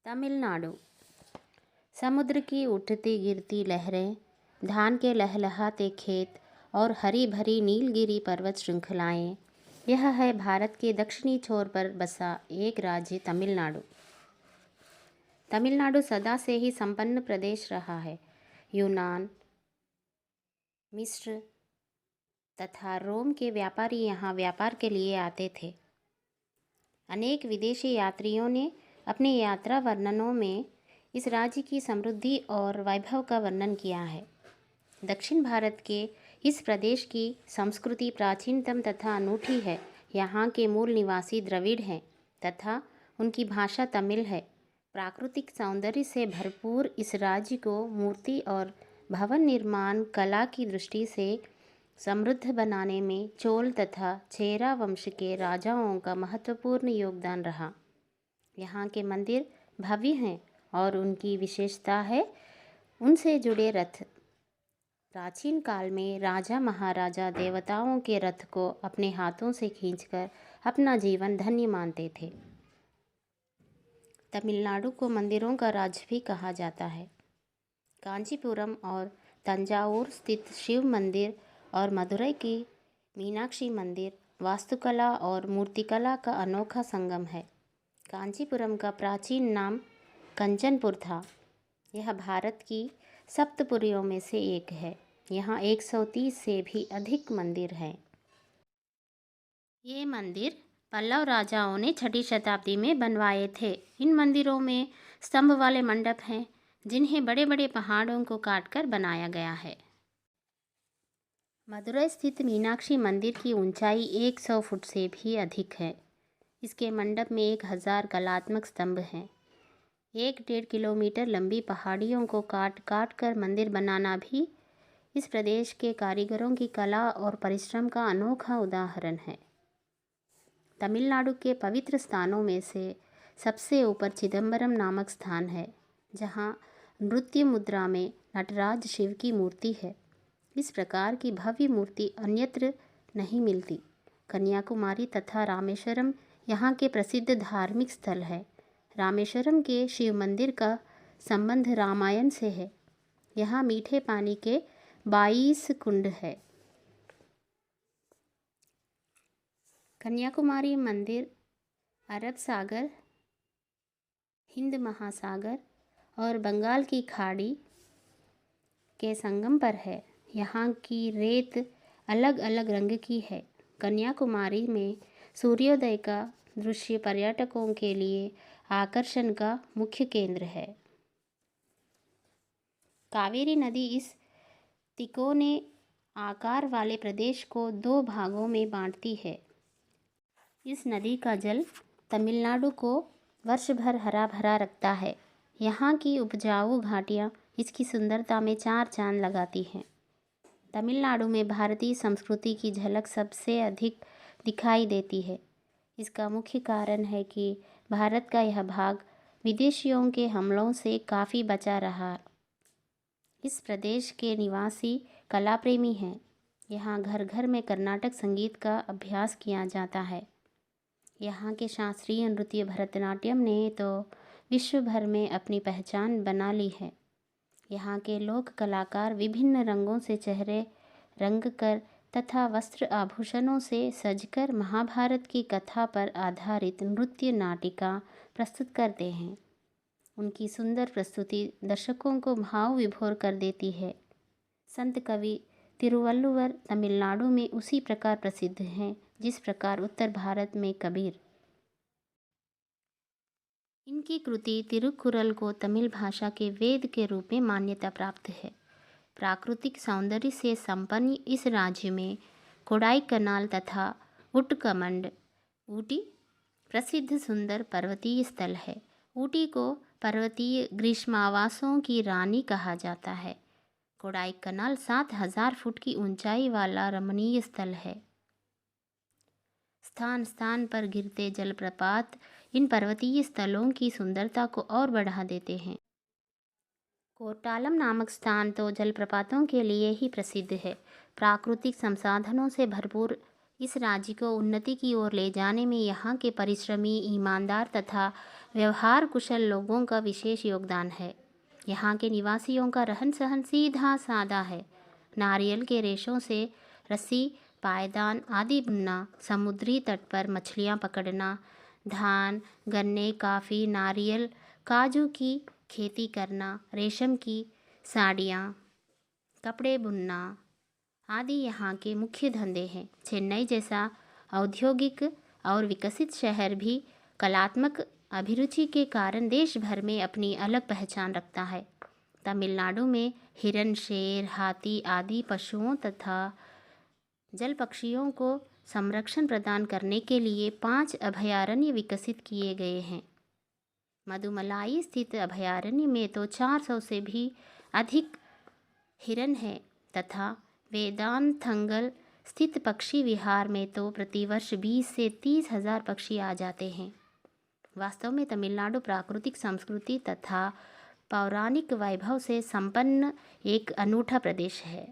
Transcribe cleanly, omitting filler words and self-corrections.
तमिलनाडु। समुद्र की उठती गिरती लहरें, धान के लहलहाते खेत और हरी भरी नीलगिरी पर्वत श्रृंखलाएं, यह है भारत के दक्षिणी छोर पर बसा एक राज्य तमिलनाडु। तमिलनाडु सदा से ही संपन्न प्रदेश रहा है। यूनान, मिस्र तथा रोम के व्यापारी यहाँ व्यापार के लिए आते थे। अनेक विदेशी यात्रियों ने अपने यात्रा वर्णनों में इस राज्य की समृद्धि और वैभव का वर्णन किया है। दक्षिण भारत के इस प्रदेश की संस्कृति प्राचीनतम तथा अनूठी है। यहाँ के मूल निवासी द्रविड़ हैं तथा उनकी भाषा तमिल है। प्राकृतिक सौंदर्य से भरपूर इस राज्य को मूर्ति और भवन निर्माण कला की दृष्टि से समृद्ध बनाने में चोल तथा चेरा वंश के राजाओं का महत्वपूर्ण योगदान रहा। यहाँ के मंदिर भव्य हैं और उनकी विशेषता है उनसे जुड़े रथ। प्राचीन काल में राजा महाराजा देवताओं के रथ को अपने हाथों से खींचकर अपना जीवन धन्य मानते थे। तमिलनाडु को मंदिरों का राज्य भी कहा जाता है। कांचीपुरम और तंजावुर स्थित शिव मंदिर और मदुरई की मीनाक्षी मंदिर वास्तुकला और मूर्तिकला का अनोखा संगम है। कांचीपुरम का प्राचीन नाम कंचनपुर था। यह भारत की सप्तपुरियों में से एक है। यहाँ 130 से भी अधिक मंदिर हैं। ये मंदिर पल्लव राजाओं ने 6ठी शताब्दी में बनवाए थे। इन मंदिरों में स्तंभ वाले मंडप हैं जिन्हें बड़े बड़े पहाड़ों को काटकर बनाया गया है। मदुरई स्थित मीनाक्षी मंदिर की ऊंचाई 100 फुट से भी अधिक है। इसके मंडप में 1000 कलात्मक स्तंभ हैं। 1-1.5 किलोमीटर लंबी पहाड़ियों को काट काट कर मंदिर बनाना भी इस प्रदेश के कारीगरों की कला और परिश्रम का अनोखा उदाहरण है। तमिलनाडु के पवित्र स्थानों में से सबसे ऊपर चिदंबरम नामक स्थान है, जहाँ नृत्य मुद्रा में नटराज शिव की मूर्ति है। इस प्रकार की भव्य मूर्ति अन्यत्र नहीं मिलती। कन्याकुमारी तथा रामेश्वरम यहाँ के प्रसिद्ध धार्मिक स्थल है। रामेश्वरम के शिव मंदिर का संबंध रामायण से है। यहाँ मीठे पानी के 22 कुंड है। कन्याकुमारी मंदिर अरब सागर, हिंद महासागर और बंगाल की खाड़ी के संगम पर है। यहाँ की रेत अलग अलग रंग की है। कन्याकुमारी में सूर्योदय का दृश्य पर्यटकों के लिए आकर्षण का मुख्य केंद्र है। कावेरी नदी इस तिकोने आकार वाले प्रदेश को 2 भागों में बांटती है। इस नदी का जल तमिलनाडु को वर्ष भर हरा भरा रखता है। यहाँ की उपजाऊ घाटियाँ इसकी सुंदरता में 4 चांद लगाती हैं। तमिलनाडु में भारतीय संस्कृति की झलक सबसे अधिक दिखाई देती है। इसका मुख्य कारण है कि भारत का यह भाग विदेशियों के हमलों से काफ़ी बचा रहा। इस प्रदेश के निवासी कला प्रेमी हैं। यहाँ घर घर में कर्नाटक संगीत का अभ्यास किया जाता है। यहाँ के शास्त्रीय नृत्य भरतनाट्यम ने तो विश्व भर में अपनी पहचान बना ली है। यहाँ के लोक कलाकार विभिन्न रंगों से चेहरे रंग कर तथा वस्त्र आभूषणों से सजकर महाभारत की कथा पर आधारित नृत्य नाटिका प्रस्तुत करते हैं। उनकी सुंदर प्रस्तुति दर्शकों को भाव विभोर कर देती है। संत कवि तिरुवल्लुवर तमिलनाडु में उसी प्रकार प्रसिद्ध हैं जिस प्रकार उत्तर भारत में कबीर। इनकी कृति तिरुकुरल को तमिल भाषा के वेद के रूप में मान्यता प्राप्त है। प्राकृतिक सौंदर्य से संपन्न इस राज्य में कोडाईकनाल तथा उट्टकमंड ऊटी प्रसिद्ध सुंदर पर्वतीय स्थल है। ऊटी को पर्वतीय ग्रीष्मावासों की रानी कहा जाता है। कोडाईकनाल 7000 फुट की ऊंचाई वाला रमणीय स्थल है। स्थान स्थान पर गिरते जलप्रपात इन पर्वतीय स्थलों की सुंदरता को और बढ़ा देते हैं। कोर्टालम नामक स्थान तो जलप्रपातों के लिए ही प्रसिद्ध है। प्राकृतिक संसाधनों से भरपूर इस राज्य को उन्नति की ओर ले जाने में यहाँ के परिश्रमी, ईमानदार तथा व्यवहार कुशल लोगों का विशेष योगदान है। यहाँ के निवासियों का रहन सहन सीधा सादा है। नारियल के रेशों से रस्सी, पायदान आदि बुनना, समुद्री तट पर मछलियाँ पकड़ना, धान, गन्ने, काफ़ी, नारियल, काजू की खेती करना, रेशम की साड़ियाँ, कपड़े बुनना आदि यहाँ के मुख्य धंधे हैं। चेन्नई जैसा औद्योगिक और विकसित शहर भी कलात्मक अभिरुचि के कारण देश भर में अपनी अलग पहचान रखता है। तमिलनाडु में हिरन, शेर, हाथी आदि पशुओं तथा जल पक्षियों को संरक्षण प्रदान करने के लिए 5 अभयारण्य विकसित किए गए हैं। मदुमलाई स्थित अभयारण्य में तो 400 से भी अधिक हिरन हैं तथा वेदांतथंगल स्थित पक्षी विहार में तो प्रतिवर्ष 20 से 30 हज़ार पक्षी आ जाते हैं। वास्तव में तमिलनाडु प्राकृतिक संस्कृति तथा पौराणिक वैभव से संपन्न एक अनूठा प्रदेश है।